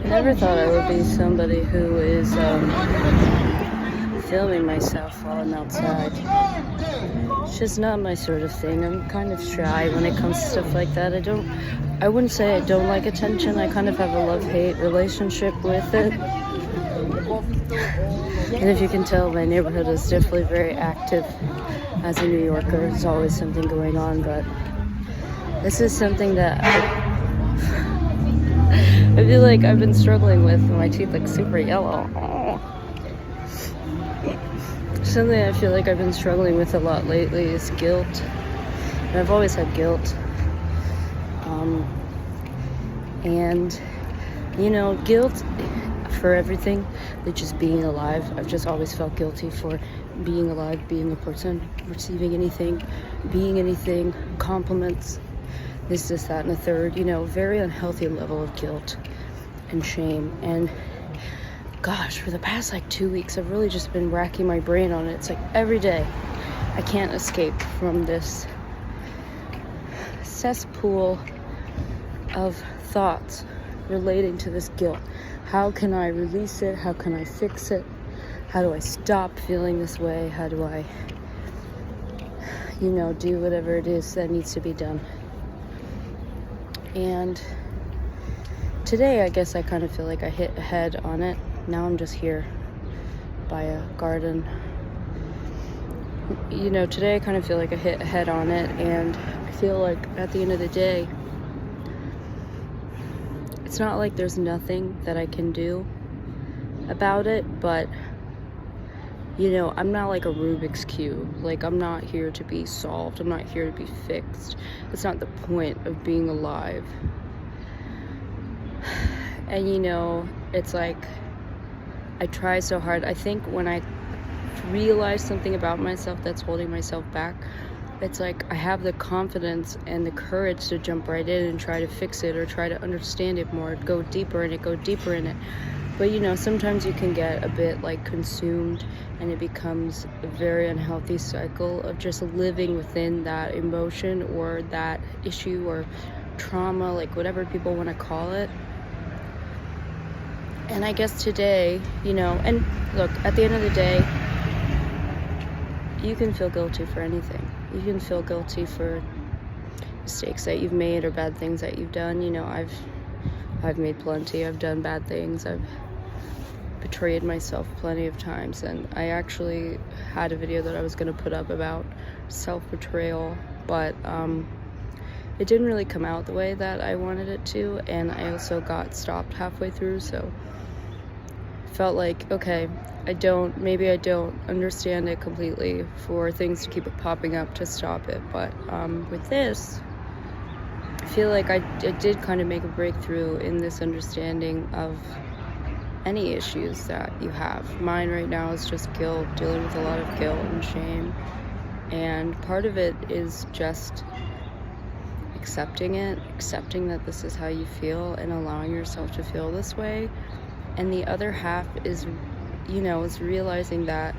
I never thought I would be somebody who is filming myself while I'm outside. It's just not my sort of thing. I'm kind of shy when it comes to stuff like that. I wouldn't say I don't like attention. I kind of have a love-hate relationship with it. And if you can tell, my neighborhood is definitely very active. As a New Yorker, there's always something going on, but this is something that I feel like I've been struggling with. My teeth look super yellow. Something I feel like I've been struggling with a lot lately is guilt. And I've always had guilt. And, guilt for everything, like just being alive. I've just always felt guilty for being alive, being a person, receiving anything, being anything, compliments, this, that, and the third, very unhealthy level of guilt and shame. And gosh, for the past 2 weeks, I've really just been racking my brain on it. It's like every day I can't escape from this cesspool of thoughts relating to this guilt. How can I release it? How can I fix it? How do I stop feeling this way? How do I, do whatever it is that needs to be done? And today, I guess I kind of feel like I hit a head on it. Now I'm just here by a garden. Today I kind of feel like I hit a head on it, and I feel like at the end of the day, it's not like there's nothing that I can do about it, but I'm not like a Rubik's Cube. Like, I'm not here to be solved. I'm not here to be fixed. That's not the point of being alive. And it's like I try so hard. I think when I realize something about myself that's holding myself back, it's like I have the confidence and the courage to jump right in and try to fix it or try to understand it more, go deeper in it. But sometimes you can get a bit consumed, and it becomes a very unhealthy cycle of just living within that emotion or that issue or trauma, whatever people want to call it. And I guess today, and look, at the end of the day, you can feel guilty for anything. You can feel guilty for mistakes that you've made or bad things that you've done. I've made plenty. I've done bad things. I've betrayed myself plenty of times. And I actually had a video that I was going to put up about self-betrayal, but it didn't really come out the way that I wanted it to. And I also got stopped halfway through, so felt like, okay, maybe I don't understand it completely for things to keep it popping up to stop it. But with this, I feel like I did kind of make a breakthrough in this understanding of any issues that you have. Mine right now is just guilt, dealing with a lot of guilt and shame. And part of it is just accepting that this is how you feel and allowing yourself to feel this way. And the other half is, is realizing that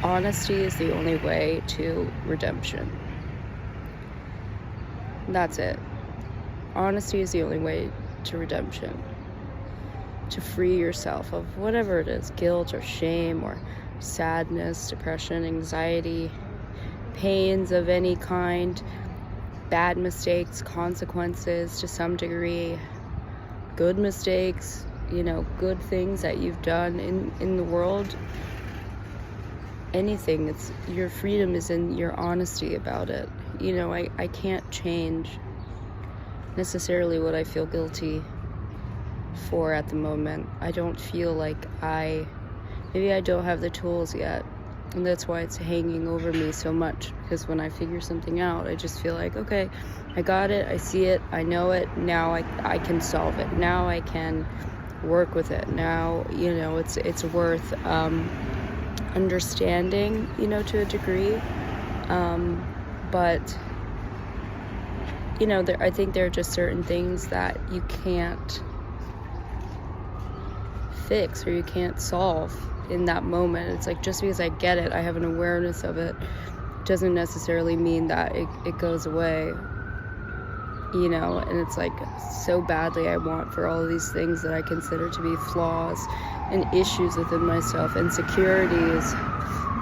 honesty is the only way to redemption. That's it. Honesty is the only way to redemption. To free yourself of whatever it is, guilt or shame or sadness, depression, anxiety, pains of any kind, bad mistakes, consequences to some degree, good mistakes, good things that you've done in the world. Anything, it's your freedom is in your honesty about it. I can't change necessarily what I feel guilty for at the moment. I don't feel like maybe I don't have the tools yet, and that's why it's hanging over me so much, because when I figure something out, I just feel like, okay, I got it, I see it, I know it, now I can solve it, now I can work with it, now it's worth understanding to a degree, but I think there are just certain things that you can't fix or you can't solve in that moment. It's like, just because I get it, I have an awareness of it, doesn't necessarily mean that it goes away. you know, and it's like so badly I want for all of these things that I consider to be flaws and issues within myself, insecurities,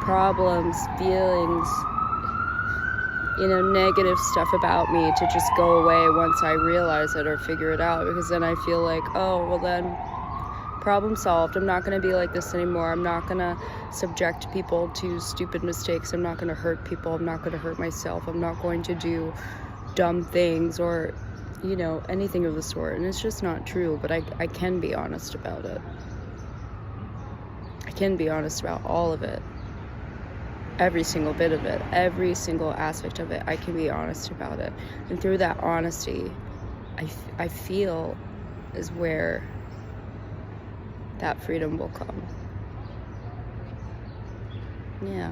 problems, feelings, you know, negative stuff about me to just go away once I realize it or figure it out, because then I feel like, oh, well then, problem solved. I'm not going to be like this anymore. I'm not going to subject people to stupid mistakes. I'm not going to hurt people. I'm not going to hurt myself. I'm not going to do dumb things or, you know, anything of the sort. And it's just not true, but I can be honest about it. I can be honest about all of it. Every single bit of it, every single aspect of it, I can be honest about it. And through that honesty, I feel is where that freedom will come. Yeah.